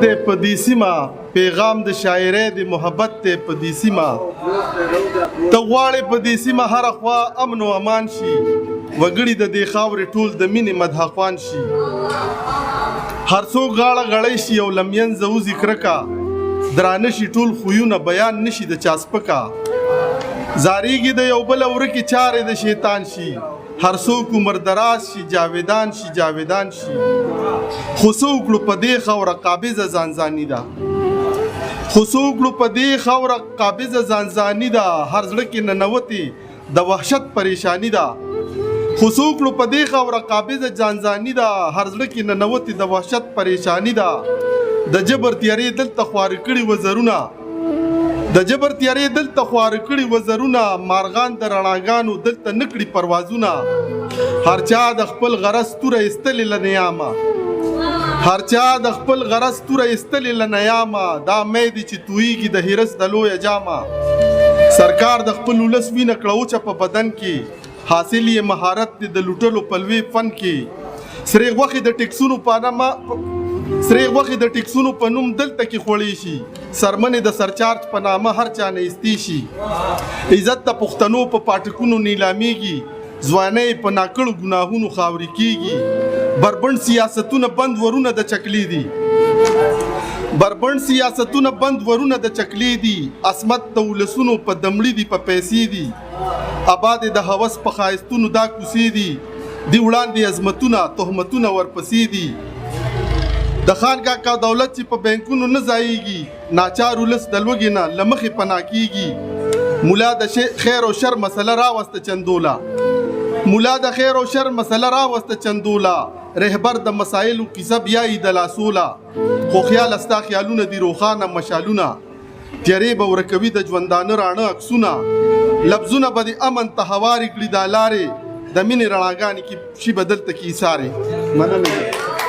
دې په دې سیمه پیغام د شاعرۍ د محبت دې په دې سیمه ته غواړې په دې سیمه هره خوا امن و امان شي وګړي د دې خاورې ټول د مینې مدحخوان شي هر څوک غاړه غړی شي او لمین زوزي کرکا درانه شي ټول خویونه بیان نشي د چا سپکا زاریږي د یو بل ورکې چارې د شیطان شي هر څوک عمر دراز شي جاویدان شي جاویدان شي خو څوک په دې خوره قابضه ځانځاني ده خو څوک په دې خوره قابضه ځانځاني ده هر زړه کې ننوتې د وحشت پریشانی ده خو څوک په دې خوره قابضه ځانځاني ده هر زړه کې ننوتې د وحشت پریشانی ده د جبر تیارې دلته خوار کړي وزرونه د جبر تیارې دلته خوار کړي وزرونه مارغان د رڼاګانو دلته نکړي پروازونه هر چا د خپل غرض توره ایستلې له نیامه هر چا د خپل غرض توره ایستلې له نیامه دا میدې چې تویږي د هرس د لویه جامه سرکار د خپل ولس وینه کړه وچه په بدن کې حاصل یې مهارت دی د لوټلو په لوی فن کې سرې غوښې د ټیکسونو په نوم دلته کې خوړی شي سرمنې د سرچارج په نامه هر چا نه ایستی شي عزت د پښتنو په پاټکونو نیلامیږي ځوانۍ په ناکړو ګناهونو خاورې کیږي بربند سیاستونه بند ورونه د چکلي دي بربند سیاستونه بند ورونه د چکلي دي عصمت د ولسونو په دمړي دي په پیسې دي آباد د هوس په ښایستونو دا کوڅې دي دی وړاندې عظمتونه تهمتونه ورپسې دي د خان کاکا دولت چې په بینکونو نه ځایږي ناچار ولس د لوږې نه له مخې پناه کیږي مولا د خیر او شر مسله راوسته چندولا مولا د خیر او شر مسله راوسته چندولا رهبر د مسایلو کیسه بیايي د لاسولا خو خیال استا خیالونه دي روخانه مشالونه تیارې به ورکوي د ژوندانه راڼه عکسونه لفظونه به د امن ته هوارې کړي دا لارې د مینې رڼاګانې کې شي بدلته کې ایسارې مننه